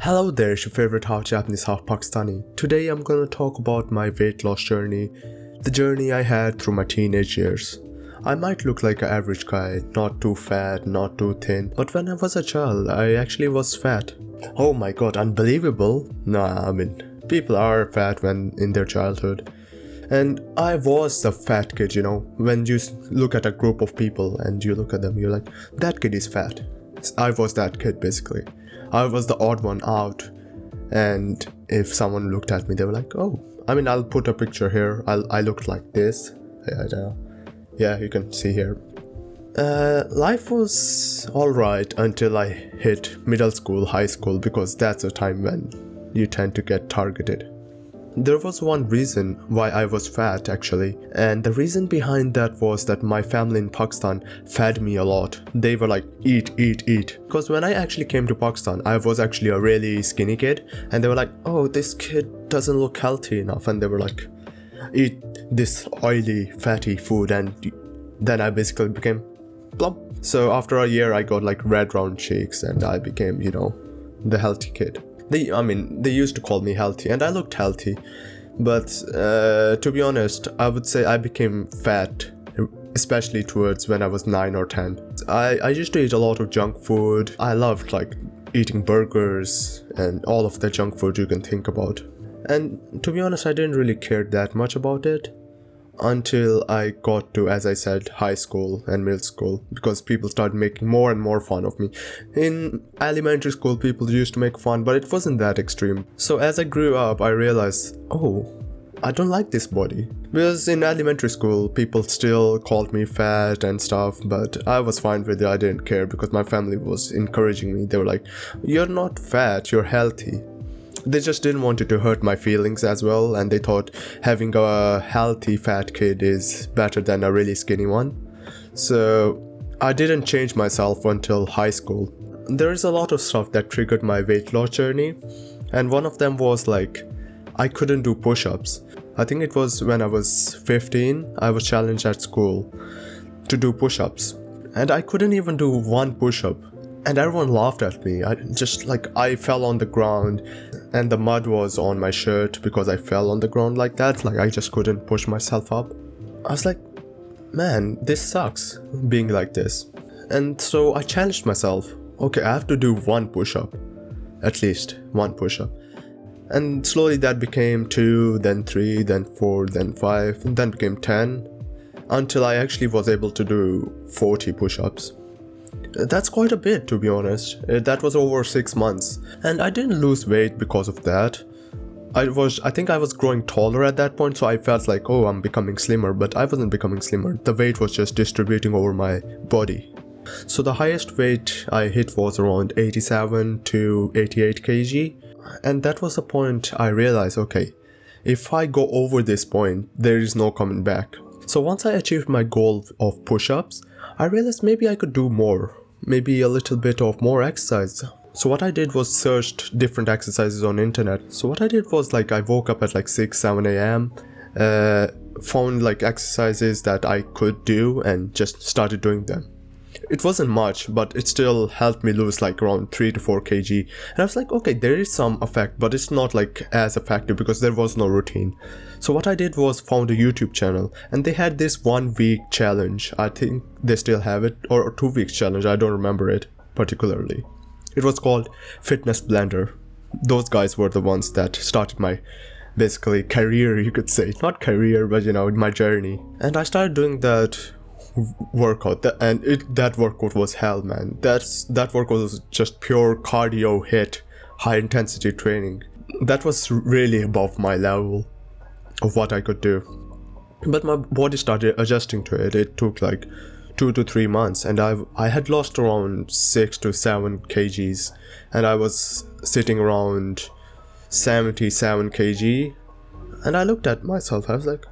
Hello there, it's your favorite half Japanese, half Pakistani. Today I'm gonna talk about my weight loss journey, the journey I had through my teenage years. I might look like an average guy, not too fat, not too thin, but when I was a child, I actually was fat. Oh my god, unbelievable? Nah, people are fat when in their childhood. And I was the fat kid, when you look at a group of people and you look at them, you're like, that kid is fat. I was that kid basically. I was the odd one out, and if someone looked at me, they were like, oh, I'll put a picture here. I looked like this. Yeah, you can see here. Life was alright until I hit middle school, high school, because that's the time when you tend to get targeted. There was one reason why I was fat actually, and the reason behind that was that my family in Pakistan fed me a lot. They were like, eat. Because when I actually came to Pakistan, I was actually a really skinny kid, and they were like, oh, this kid doesn't look healthy enough, and they were like, eat this oily, fatty food, and then I basically became plump. So after a year, I got like red round cheeks, and I became, the healthy kid. They used to call me healthy, and I looked healthy, but to be honest, I would say I became fat, especially towards when I was 9 or 10. I used to eat a lot of junk food. I loved like eating burgers and all of the junk food you can think about. And to be honest, I didn't really care that much about it until I got to, as I said, high school and middle school, because people started making more and more fun of me. In elementary school, people used to make fun, but it wasn't that extreme. So as I grew up, I realized, oh, I don't like this body. Because in elementary school, people still called me fat and stuff, but I was fine with it. I didn't care because my family was encouraging me. They were like, you're not fat, you're healthy. They just didn't want it to hurt my feelings as well, and they thought having a healthy fat kid is better than a really skinny one. So I didn't change myself until high school. There is a lot of stuff that triggered my weight loss journey, and one of them was like, I couldn't do push-ups. I think it was when I was 15, I was challenged at school to do push-ups, and I couldn't even do one push-up. And everyone laughed at me. I fell on the ground and the mud was on my shirt because I fell on the ground like that. Like I just couldn't push myself up. I was like, man, this sucks being like this. And so I challenged myself. Okay, I have to do one push-up. At least one push-up. And slowly that became 2, then 3, then 4, then 5, and then became 10. Until I actually was able to do 40 push-ups. That's quite a bit, to be honest. That was over 6 months, and I didn't lose weight because of that. I think I was growing taller at that point, so I felt like, oh, I'm becoming slimmer, but I wasn't becoming slimmer. The weight was just distributing over my body. So the highest weight I hit was around 87 to 88 kg, and that was the point I realized, okay, if I go over this point, there is no coming back. So once I achieved my goal of push-ups, I realized maybe I could do more, maybe a little bit of more exercise. So what I did was searched different exercises on internet. So what I did was I woke up at 6, 7 a.m, found exercises that I could do and just started doing them. It wasn't much, but it still helped me lose around 3 to 4 kg. And I was like, okay, there is some effect, but it's not as effective because there was no routine. So what I did was found a YouTube channel, and they had this 1 week challenge. I think they still have it, or a 2 weeks challenge. I don't remember it particularly. It was called Fitness Blender. Those guys were the ones that started my basically career, you could say. Not career, but my journey. And I started doing that workout, and that workout was hell, man. That workout was just pure cardio hit, high intensity training. That was really above my level of what I could do, but my body started adjusting to it. It took 2 to 3 months, and I had lost around 6 to 7 kgs, and I was sitting around 77 kg, and I looked at myself. I was like,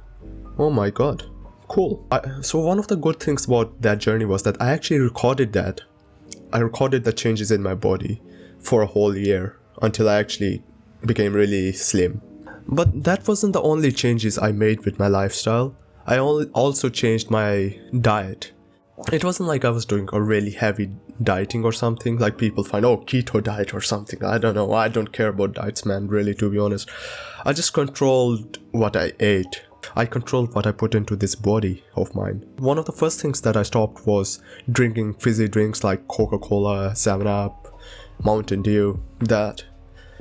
oh my god, cool. So one of the good things about that journey was that I actually recorded that. I recorded the changes in my body for a whole year until I actually became really slim. But that wasn't the only changes I made with my lifestyle. I also changed my diet. It wasn't like I was doing a really heavy dieting or something, like people find, oh, keto diet or something. I don't know. I don't care about diets, man, really, to be honest. I just controlled what I ate. I controlled what I put into this body of mine. One of the first things that I stopped was drinking fizzy drinks like Coca-Cola, 7-Up, Mountain Dew, that.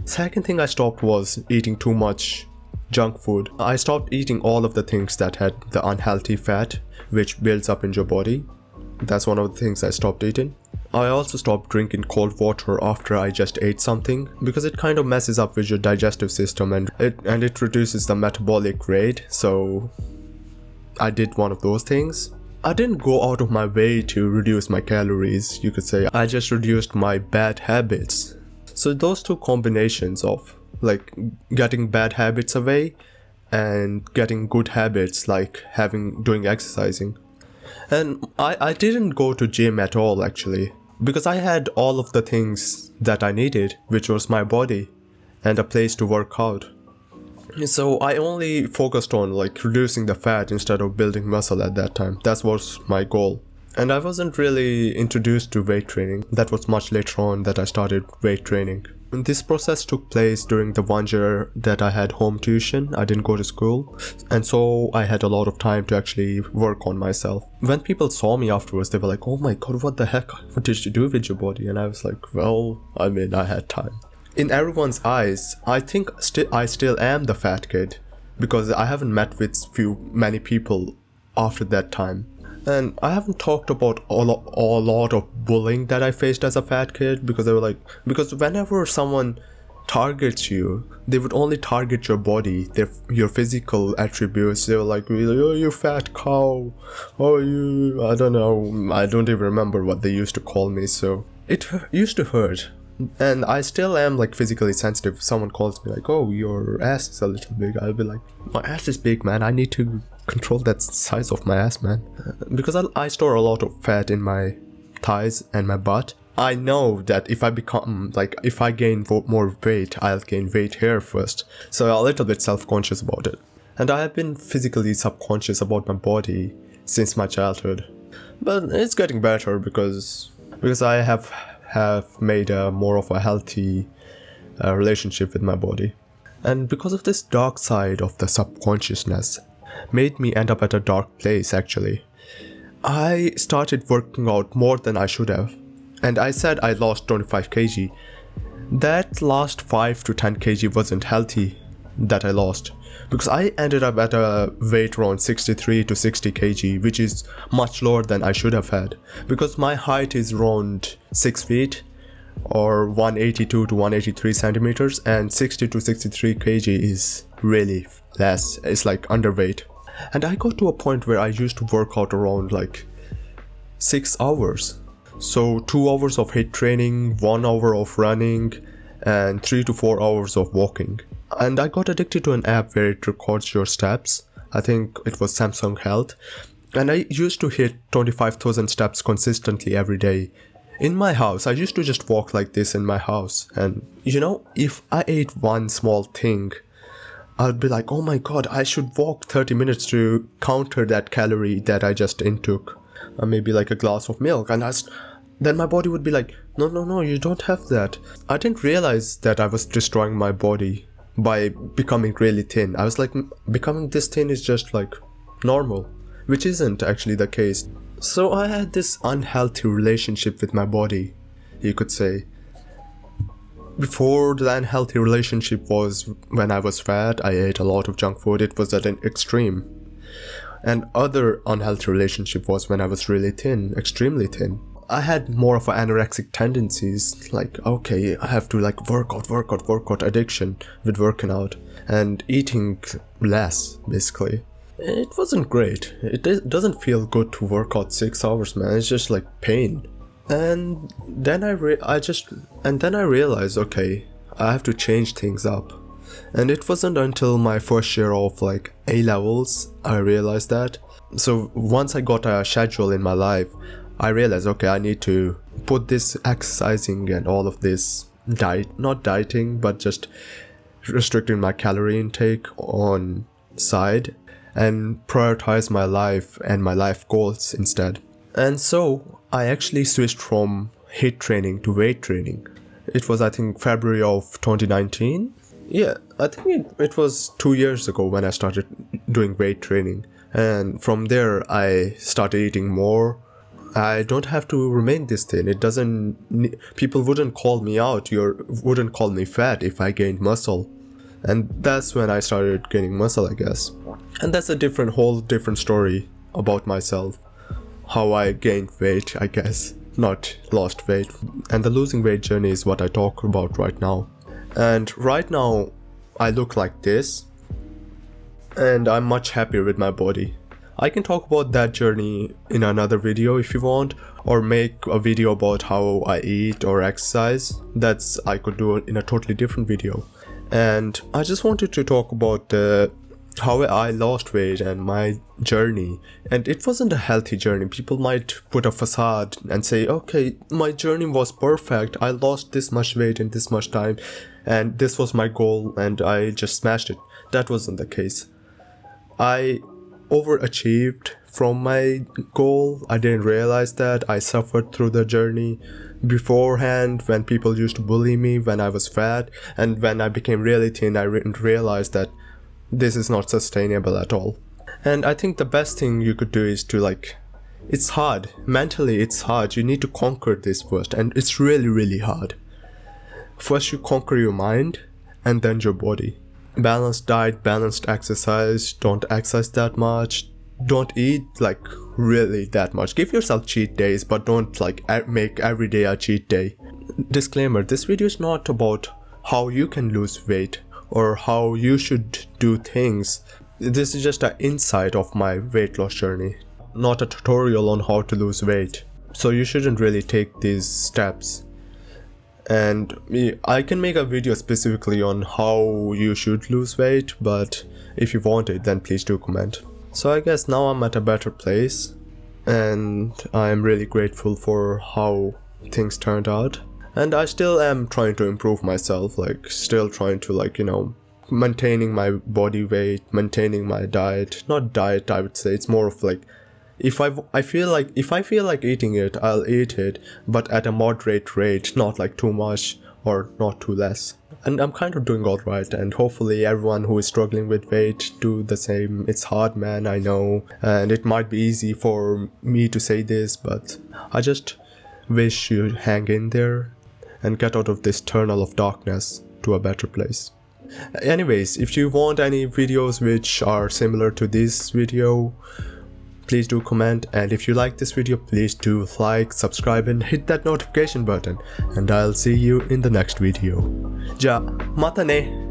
Second thing I stopped was eating too much junk food. I stopped eating all of the things that had the unhealthy fat, which builds up in your body. That's one of the things I stopped eating. I also stopped drinking cold water after I just ate something, because it kind of messes up with your digestive system and it reduces the metabolic rate. So I did one of those things. I didn't go out of my way to reduce my calories, you could say. I just reduced my bad habits. So those two combinations of like getting bad habits away and getting good habits, like doing exercising. And I didn't go to gym at all, actually, because I had all of the things that I needed, which was my body and a place to work out. So I only focused on like reducing the fat instead of building muscle at that time. That was my goal. And I wasn't really introduced to weight training. That was much later on that I started weight training. And this process took place during the 1 year that I had home tuition. I didn't go to school, and so I had a lot of time to actually work on myself. When people saw me afterwards, they were like, oh my god, what the heck? What did you do with your body? And I was like, well, I mean, I had time. In everyone's eyes, I think I still am the fat kid, because I haven't met with many people after that time. And I haven't talked about a lot of bullying that I faced as a fat kid, because they were like, because whenever someone targets you, they would only target your body, your physical attributes. They were like, oh, you fat cow, oh, you, I don't know, I don't even remember what they used to call me. So it used to hurt. And I still am like physically sensitive. If someone calls me like, oh, your ass is a little big, I'll be like, my ass is big, man, I need to control that size of my ass, man. Because I store a lot of fat in my thighs and my butt. I know that if I gain more weight, I'll gain weight here first. So I'm a little bit self-conscious about it. And I have been physically subconscious about my body since my childhood. But it's getting better because I have made a more of a healthy relationship with my body. And because of this dark side of the subconsciousness, made me end up at a dark place, actually. I started working out more than I should have. And I said I lost 25 kg. That last 5 to 10 kg wasn't healthy that I lost. Because I ended up at a weight around 63 to 60 kg, which is much lower than I should have had. Because my height is around 6 feet or 182 to 183 centimeters, and 60 to 63 kg is really less. It's like underweight. And I got to a point where I used to work out around like 6 hours. So 2 hours of HIIT training, 1 hour of running, and 3 to 4 hours of walking. And I got addicted to an app where it records your steps. I think it was Samsung Health. And I used to hit 25,000 steps consistently every day. In my house, I used to just walk like this in my house. And you know, if I ate one small thing, I'd be like, oh my god, I should walk 30 minutes to counter that calorie that I just intook. Maybe like a glass of milk. And then my body would be like, no, you don't have that. I didn't realize that I was destroying my body by becoming really thin. I was like, becoming this thin is just like normal, which isn't actually the case. So I had this unhealthy relationship with my body, you could say. Before the unhealthy relationship was when I was fat, I ate a lot of junk food. It was at an extreme. And other unhealthy relationship was when I was really thin, extremely thin. I had more of anorexic tendencies, like, okay, I have to like work out, addiction with working out and eating less, basically. It wasn't great. It doesn't feel good to work out 6 hours, man. It's just like pain. And then I realized, okay, I have to change things up. And it wasn't until my first year of like A-levels I realized that. So once I got a schedule in my life, I realized, okay, I need to put this exercising and all of this not dieting, but just restricting my calorie intake on side and prioritize my life and my life goals instead. And so I actually switched from HIIT training to weight training. It was, I think, February of 2019. Yeah, I think it was 2 years ago when I started doing weight training. And from there, I started eating more. I don't have to remain this thin. People wouldn't call me out, wouldn't call me fat if I gained muscle. And that's when I started gaining muscle, I guess. And that's a whole different story about myself. How I gained weight, I guess, not lost weight. And the losing weight journey is what I talk about right now. And right now, I look like this. And I'm much happier with my body. I can talk about that journey in another video if you want, or make a video about how I eat or exercise. I could do it in a totally different video. And I just wanted to talk about how I lost weight and my journey. And it wasn't a healthy journey. People might put a facade and say, okay, my journey was perfect. I lost this much weight in this much time, and this was my goal, and I just smashed it. That wasn't the case. I overachieved from my goal. I didn't realize that. I suffered through the journey beforehand when people used to bully me when I was fat, and when I became really thin, I realized that this is not sustainable at all. And I think the best thing you could do is to it's hard. Mentally, it's hard. You need to conquer this first, and it's really, really hard. First, you conquer your mind, and then your body. Balanced diet, balanced exercise. Don't exercise that much. Don't eat really that much. Give yourself cheat days, but don't make every day a cheat day. Disclaimer, this video is not about how you can lose weight or how you should do things. This is just an insight of my weight loss journey, not a tutorial on how to lose weight. So you shouldn't really take these steps. And I can make a video specifically on how you should lose weight, but if you want it, then please do comment. So I guess now I'm at a better place, and I'm really grateful for how things turned out. And I still am trying to improve myself, still trying to maintaining my body weight, maintaining my diet. Not diet, I would say. It's more of if I feel like eating it, I'll eat it, but at a moderate rate, not too much or not too less. And I'm kind of doing alright, and hopefully everyone who is struggling with weight do the same. It's hard, man, I know, and it might be easy for me to say this, but I just wish you hang in there and get out of this tunnel of darkness to a better place. Anyways, if you want any videos which are similar to this video, please do comment, and if you like this video, please do like, subscribe and hit that notification button, and I'll see you in the next video. Ja, mata ne!